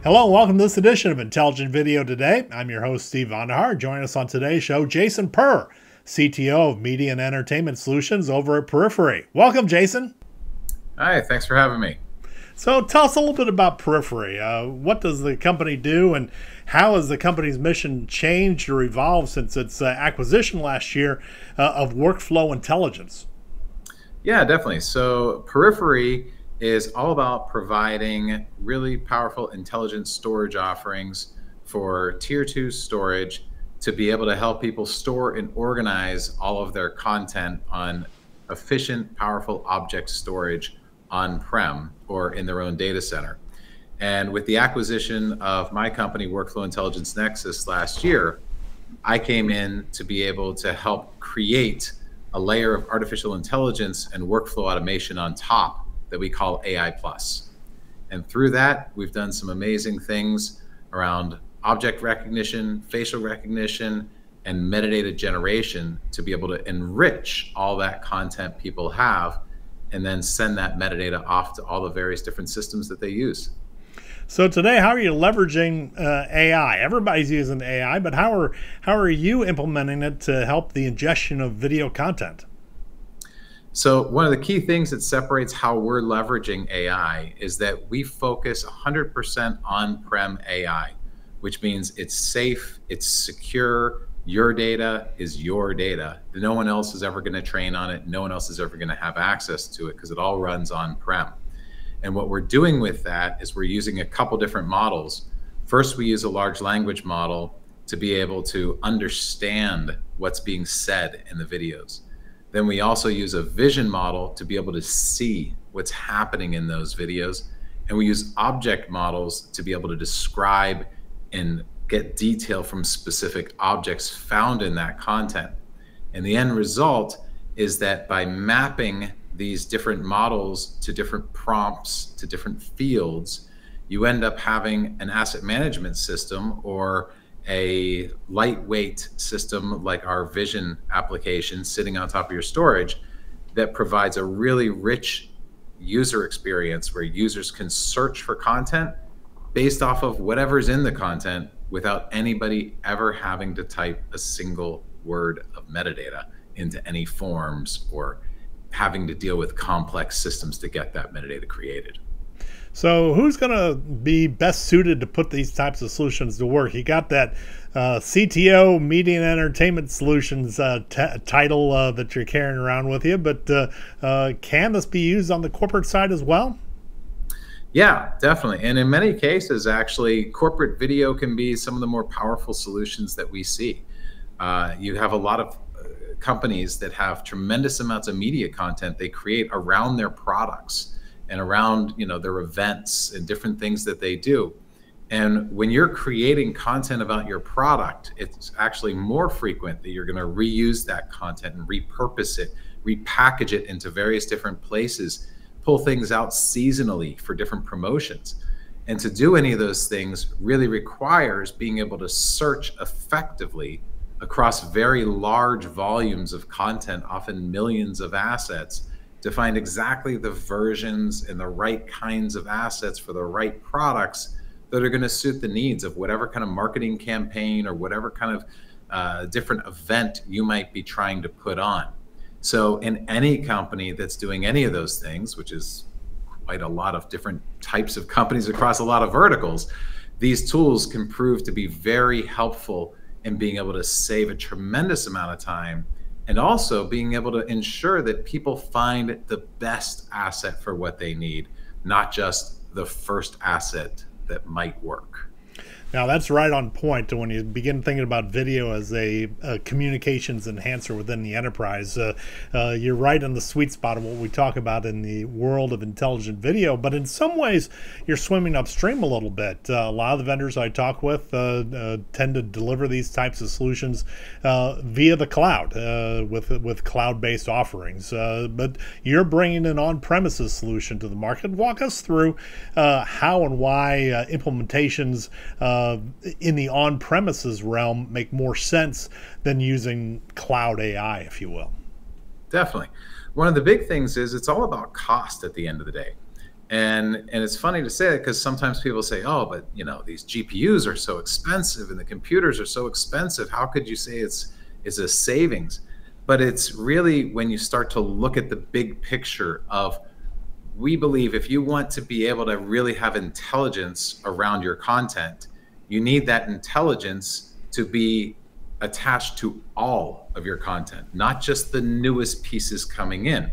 Hello and welcome to this edition of Intelligent Video Today. I'm your host, Steve Vonderhaar. Joining us on today's show, Jason Perr, CTO of Media and Entertainment Solutions over at Perifery. Welcome, Jason. Hi, thanks for having me. So tell us a little bit about Perifery. What does the company do, and how has the company's mission changed or evolved since its acquisition last year of workflow intelligence? Yeah, definitely. So Periphery is all about providing really powerful intelligent storage offerings for tier 2 storage to be able to help people store and organize all of their content on efficient, powerful object storage on-prem or in their own data center. And with the acquisition of my company, Workflow Intelligence Nexus, last year, I came in to be able to help create a layer of artificial intelligence and workflow automation on top that we call AI Plus. And through that, we've done some amazing things around object recognition, facial recognition, and metadata generation to be able to enrich all that content people have and then send that metadata off to all the various different systems that they use. So today, how are you leveraging AI? Everybody's using AI, but how are you implementing it to help the ingestion of video content? So one of the key things that separates how we're leveraging AI is that we focus 100% on-prem AI, which means it's safe, it's secure, your data is your data. No one else is ever going to train on it. No one else is ever going to have access to it because it all runs on-prem. And what we're doing with that is we're using a couple different models. First, we use a large language model to be able to understand what's being said in the videos. Then we also use a vision model to be able to see what's happening in those videos. And we use object models to be able to describe and get detail from specific objects found in that content. And the end result is that by mapping these different models to different prompts, to different fields, you end up having an asset management system or a lightweight system like our vision application sitting on top of your storage that provides a really rich user experience where users can search for content based off of whatever's in the content without anybody ever having to type a single word of metadata into any forms or having to deal with complex systems to get that metadata created. So who's going to be best suited to put these types of solutions to work? You got that CTO, Media and Entertainment Solutions title that you're carrying around with you, but can this be used on the corporate side as well? Yeah, definitely. And in many cases, actually, corporate video can be some of the more powerful solutions that we see. You have a lot of companies that have tremendous amounts of media content they create around their products and around their events and different things that they do. And when you're creating content about your product, it's actually more frequent that you're going to reuse that content and repurpose it, repackage it into various different places, pull things out seasonally for different promotions. And to do any of those things really requires being able to search effectively across very large volumes of content, often millions of assets, to find exactly the versions and the right kinds of assets for the right products that are going to suit the needs of whatever kind of marketing campaign or whatever kind of different event you might be trying to put on. So in any company that's doing any of those things, which is quite a lot of different types of companies across a lot of verticals, these tools can prove to be very helpful in being able to save a tremendous amount of time and also being able to ensure that people find the best asset for what they need, not just the first asset that might work. Now that's right on point when you begin thinking about video as a communications enhancer within the enterprise. You're right in the sweet spot of what we talk about in the world of intelligent video, but in some ways you're swimming upstream a little bit. A lot of the vendors I talk with tend to deliver these types of solutions via the cloud with cloud-based offerings. But you're bringing an on-premises solution to the market. Walk us through how and why implementations in the on-premises realm make more sense than using cloud AI, if you will. Definitely. One of the big things is it's all about cost at the end of the day. And it's funny to say that because sometimes people say, oh, but you know, these GPUs are so expensive and the computers are so expensive. How could you say it's a savings? But it's really when you start to look at the big picture of, we believe if you want to be able to really have intelligence around your content, you need that intelligence to be attached to all of your content, not just the newest pieces coming in.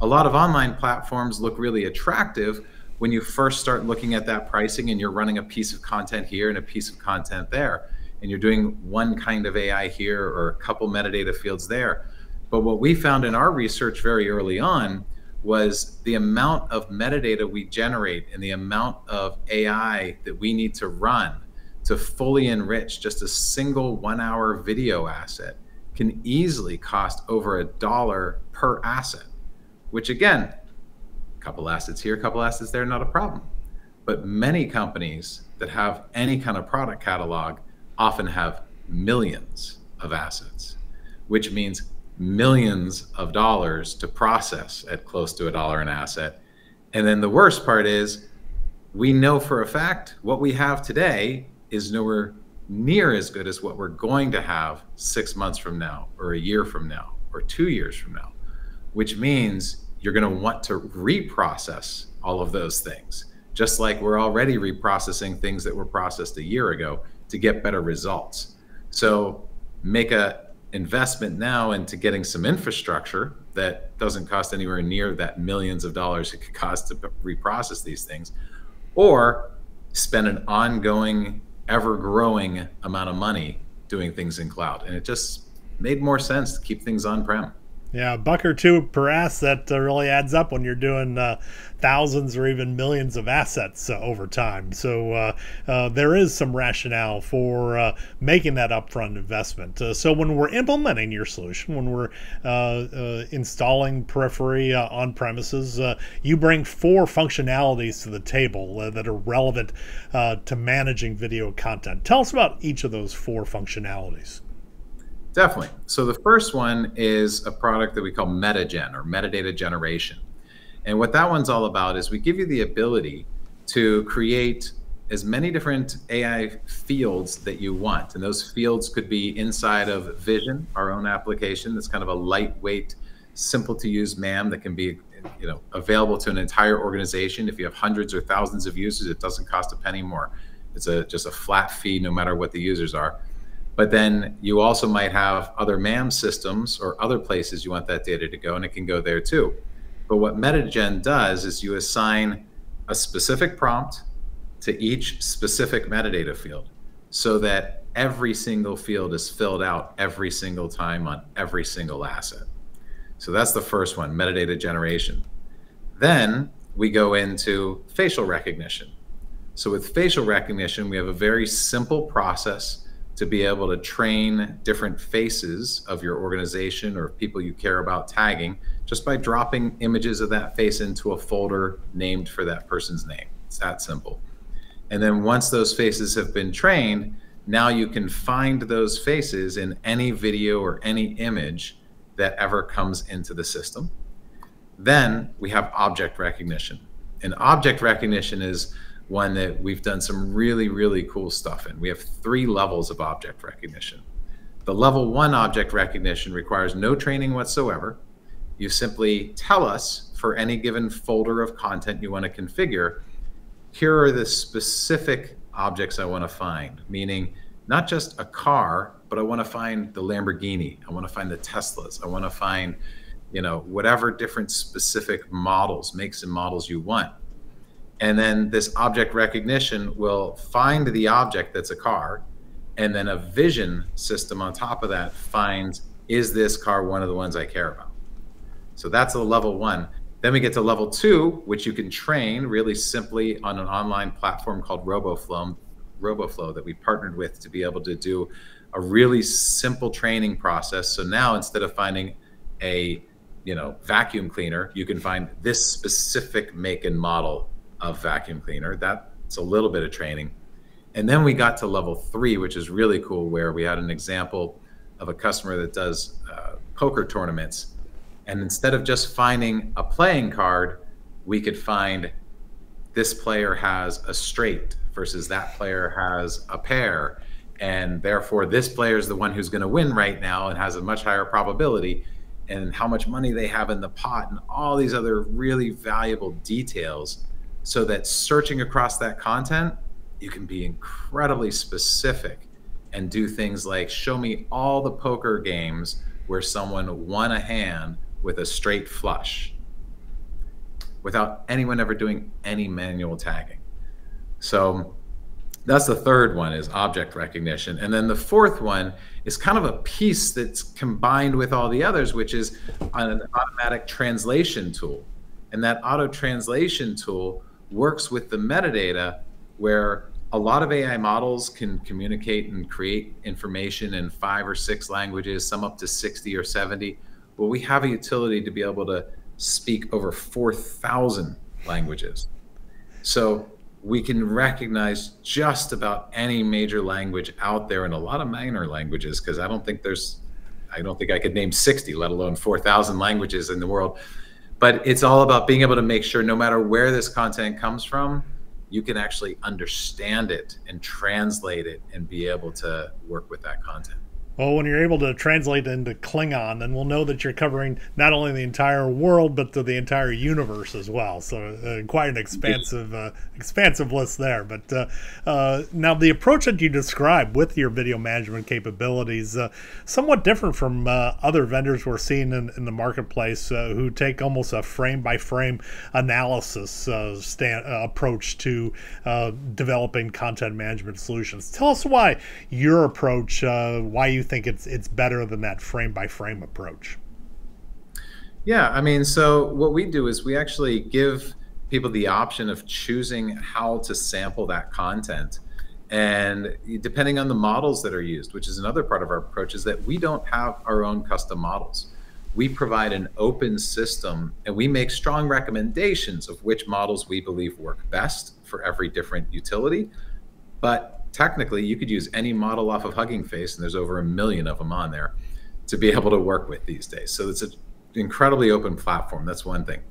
A lot of online platforms look really attractive when you first start looking at that pricing and you're running a piece of content here and a piece of content there, and you're doing one kind of AI here or a couple metadata fields there. But what we found in our research very early on was the amount of metadata we generate and the amount of AI that we need to run to fully enrich just a single 1 hour video asset can easily cost over $1 per asset, which again, a couple assets here, a couple assets there, not a problem. But many companies that have any kind of product catalog often have millions of assets, which means millions of dollars to process at close to $1 an asset. And then the worst part is, we know for a fact what we have today is nowhere near as good as what we're going to have 6 months from now, or a year from now, or 2 years from now, which means you're going to want to reprocess all of those things, just like we're already reprocessing things that were processed a year ago to get better results. So make a investment now into getting some infrastructure that doesn't cost anywhere near that millions of dollars it could cost to reprocess these things, or spend an ongoing, ever-growing amount of money doing things in cloud. And it just made more sense to keep things on-prem. Yeah, a buck or two per asset really adds up when you're doing thousands or even millions of assets over time. So there is some rationale for making that upfront investment. So when we're implementing your solution, when we're installing Perifery on premises, you bring 4 functionalities to the table that are relevant to managing video content. Tell us about each of those 4 functionalities. Definitely. So the first one is a product that we call MetaGen, or metadata generation. And what that one's all about is we give you the ability to create as many different AI fields that you want. And those fields could be inside of Vision, our own application. That's kind of a lightweight, simple to use MAM that can be, you know, available to an entire organization. If you have hundreds or thousands of users, it doesn't cost a penny more. It's just a flat fee no matter what the users are. But then you also might have other MAM systems or other places you want that data to go, and it can go there too. But what MetaGen does is you assign a specific prompt to each specific metadata field so that every single field is filled out every single time on every single asset. So that's the first one, metadata generation. Then we go into facial recognition. So with facial recognition, we have a very simple process to be able to train different faces of your organization or people you care about tagging just by dropping images of that face into a folder named for that person's name. It's that simple. And then once those faces have been trained, now you can find those faces in any video or any image that ever comes into the system. Then we have object recognition. And object recognition is one that we've done some really, really cool stuff in. We have 3 levels of object recognition. The level 1 object recognition requires no training whatsoever. You simply tell us for any given folder of content you want to configure, here are the specific objects I want to find, meaning not just a car, but I want to find the Lamborghini. I want to find the Teslas. I want to find, you know, whatever different specific models, makes and models you want. And then this object recognition will find the object that's a car, and then a vision system on top of that finds, is this car one of the ones I care about? So that's a level 1. Then we get to level 2, which you can train really simply on an online platform called RoboFlow that we partnered with to be able to do a really simple training process. So now instead of finding a, you know, vacuum cleaner, you can find this specific make and model of vacuum cleaner. That's a little bit of training. And then we got to level 3, which is really cool, where we had an example of a customer that does poker tournaments. And instead of just finding a playing card, we could find this player has a straight versus that player has a pair, and therefore this player is the one who's going to win right now and has a much higher probability, and how much money they have in the pot, and all these other really valuable details, so that searching across that content, you can be incredibly specific and do things like show me all the poker games where someone won a hand with a straight flush without anyone ever doing any manual tagging. So that's the third one, is object recognition. And then the fourth one is kind of a piece that's combined with all the others, which is an automatic translation tool. And that auto translation tool works with the metadata, where a lot of AI models can communicate and create information in 5 or 6 languages, some up to 60 or 70. Well, we have a utility to be able to speak over 4,000 languages. So we can recognize just about any major language out there, and a lot of minor languages, because I don't think I could name 60, let alone 4,000 languages in the world. But it's all about being able to make sure no matter where this content comes from, you can actually understand it and translate it and be able to work with that content. Well, when you're able to translate it into Klingon, then we'll know that you're covering not only the entire world, but the entire universe as well. So quite an expansive list there. But now the approach that you described with your video management capabilities, somewhat different from other vendors we're seeing in the marketplace who take almost a frame-by-frame analysis approach to developing content management solutions. Tell us why your approach, why you think it's better than that frame by frame approach. Yeah, I mean, so what we do is we actually give people the option of choosing how to sample that content. And depending on the models that are used, which is another part of our approach, is that we don't have our own custom models. We provide an open system, and we make strong recommendations of which models we believe work best for every different utility. But technically, you could use any model off of Hugging Face, and there's over 1 million of them on there, to be able to work with these days. So it's an incredibly open platform. That's one thing.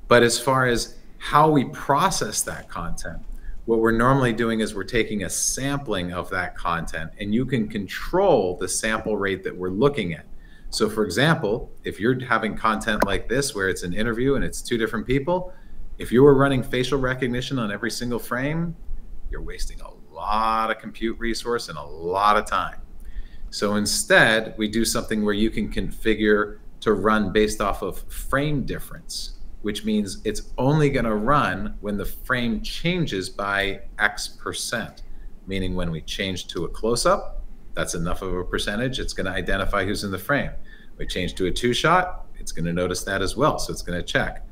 But as far as how we process that content, what we're normally doing is we're taking a sampling of that content, and you can control the sample rate that we're looking at. So for example, if you're having content like this, where it's an interview and it's 2 different people, if you were running facial recognition on every single frame, you're wasting a lot of compute resource and a lot of time. So instead, we do something where you can configure to run based off of frame difference, which means it's only going to run when the frame changes by X%, meaning when we change to a close-up, that's enough of a percentage, it's going to identify who's in the frame. We change to a 2-shot, it's going to notice that as well, so it's going to check.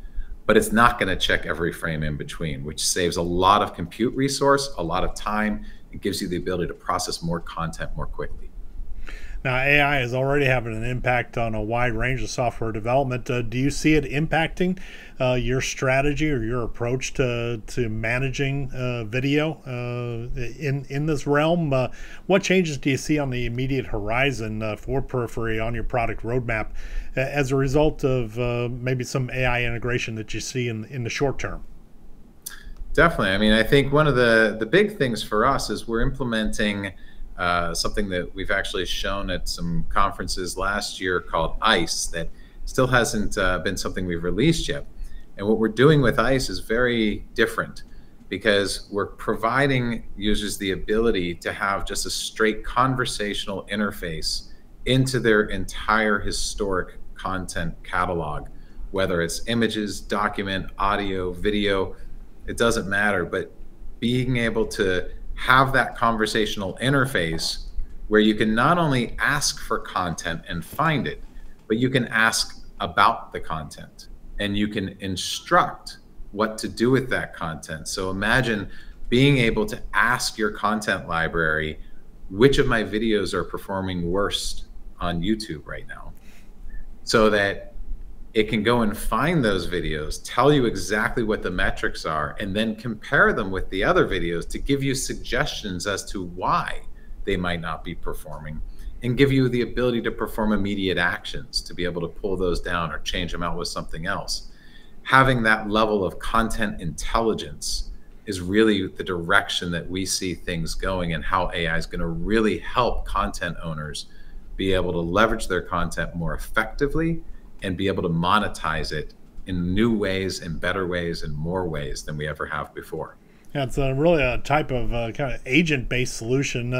But it's not going to check every frame in between, which saves a lot of compute resource, a lot of time. It gives you the ability to process more content more quickly. Now, AI is already having an impact on a wide range of software development. Do you see it impacting your strategy or your approach to managing video in this realm? What changes do you see on the immediate horizon for Perifery on your product roadmap as a result of maybe some AI integration that you see in the short term? Definitely. I mean, I think one of the big things for us is we're implementing something that we've actually shown at some conferences last year called ICE, that still hasn't been something we've released yet. And what we're doing with ICE is very different, because we're providing users the ability to have just a straight conversational interface into their entire historic content catalog, whether it's images, document, audio, video, it doesn't matter. But being able to have that conversational interface where you can not only ask for content and find it, but you can ask about the content and you can instruct what to do with that content. So imagine being able to ask your content library, which of my videos are performing worst on YouTube right now, so that it can go and find those videos, tell you exactly what the metrics are, and then compare them with the other videos to give you suggestions as to why they might not be performing, and give you the ability to perform immediate actions to be able to pull those down or change them out with something else. Having that level of content intelligence is really the direction that we see things going, and how AI is going to really help content owners be able to leverage their content more effectively and be able to monetize it in new ways and better ways and more ways than we ever have before. Yeah, it's really a type of kind of agent-based solution.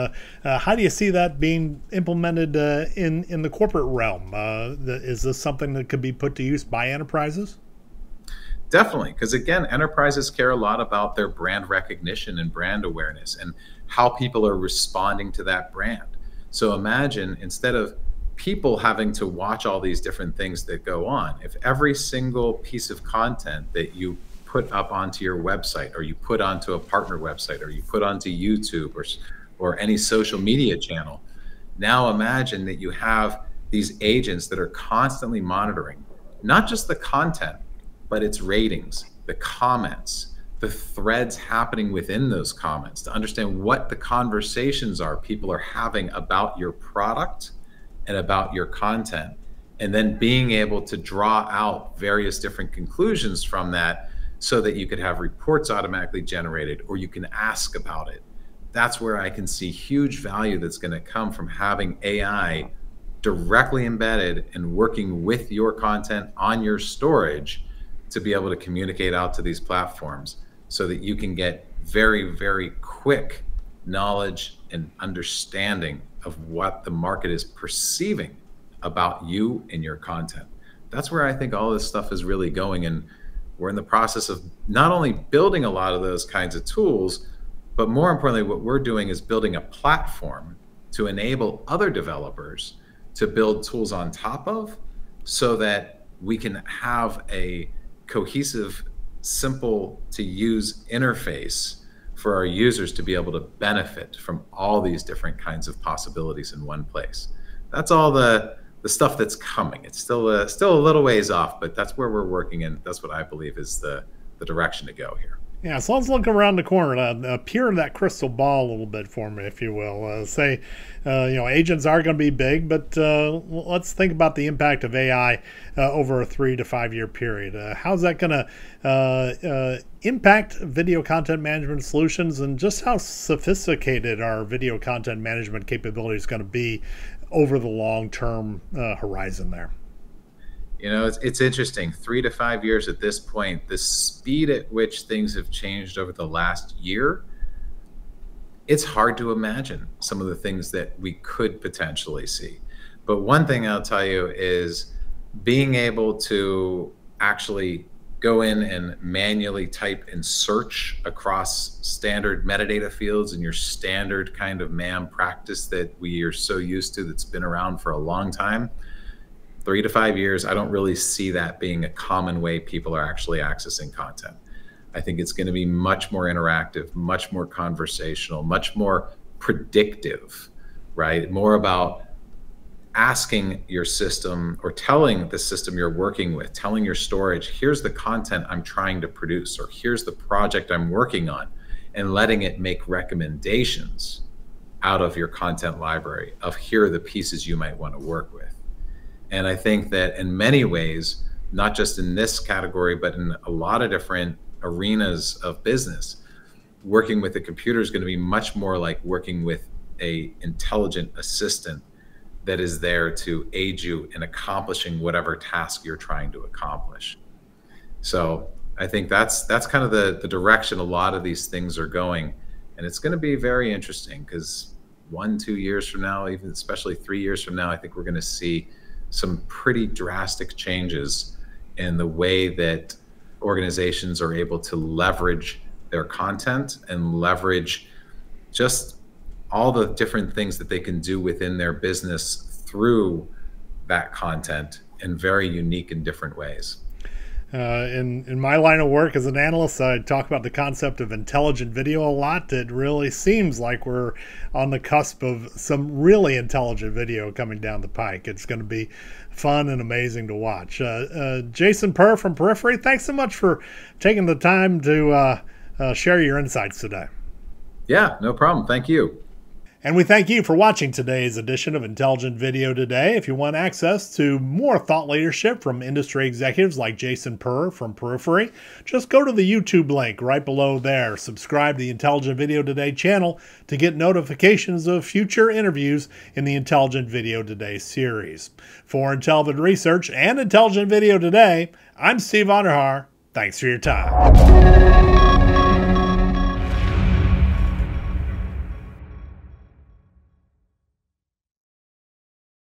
How do you see that being implemented in the corporate realm? Is this something that could be put to use by enterprises? Definitely, because again, enterprises care a lot about their brand recognition and brand awareness and how people are responding to that brand. So imagine, instead of people having to watch all these different things that go on, if every single piece of content that you put up onto your website, or you put onto a partner website, or you put onto YouTube, or any social media channel, now imagine that you have these agents that are constantly monitoring not just the content, but its ratings, the comments, the threads happening within those comments, to understand what the conversations are people are having about your product and about your content, and then being able to draw out various different conclusions from that, so that you could have reports automatically generated, or you can ask about it. That's where I can see huge value that's going to come from having AI directly embedded and working with your content on your storage, to be able to communicate out to these platforms, so that you can get very, very quick knowledge and understanding of what the market is perceiving about you and your content. That's where I think all this stuff is really going. And we're in the process of not only building a lot of those kinds of tools, but more importantly, what we're doing is building a platform to enable other developers to build tools on top of, so that we can have a cohesive, simple to use interface for our users to be able to benefit from all these different kinds of possibilities in one place. That's all the stuff that's coming. It's still a little ways off, but that's where we're working, and that's what I believe is the direction to go here. Yeah, so let's look around the corner, peer that crystal ball a little bit for me, if you will. Agents are going to be big, but let's think about the impact of AI over a 3 to 5 year period. How's that going to impact video content management solutions, and just how sophisticated are video content management capabilities going to be over the long-term horizon there? You know, it's interesting. 3 to 5 years at this point, the speed at which things have changed over the last year, it's hard to imagine some of the things that we could potentially see. But one thing I'll tell you is being able to actually go in and manually type and search across standard metadata fields in your standard kind of MAM practice that we are so used to, that's been around for a long time. 3 to 5 years, I don't really see that being a common way people are actually accessing content. I think it's going to be much more interactive, much more conversational, much more predictive, right? More about asking your system, or telling the system you're working with, telling your storage, here's the content I'm trying to produce, or here's the project I'm working on, and letting it make recommendations out of your content library of, here are the pieces you might want to work with. And I think that in many ways, not just in this category, but in a lot of different arenas of business, working with the computer is going to be much more like working with an intelligent assistant that is there to aid you in accomplishing whatever task you're trying to accomplish. So I think that's kind of the direction a lot of these things are going. And it's going to be very interesting, because 1, 2 years from now, even especially 3 years from now, I think we're going to see some pretty drastic changes in the way that organizations are able to leverage their content and leverage just all the different things that they can do within their business through that content in very unique and different ways. In my line of work as an analyst, I talk about the concept of intelligent video a lot. It really seems like we're on the cusp of some really intelligent video coming down the pike. It's going to be fun and amazing to watch. Jason Perr from Perifery, thanks so much for taking the time to share your insights today. Yeah, no problem. Thank you. And we thank you for watching today's edition of Intelligent Video Today. If you want access to more thought leadership from industry executives like Jason Perr from Perifery, just go to the YouTube link right below there. Subscribe to the Intelligent Video Today channel to get notifications of future interviews in the Intelligent Video Today series. For IntelliVid Research and Intelligent Video Today, I'm Steve Onderhaar. Thanks for your time.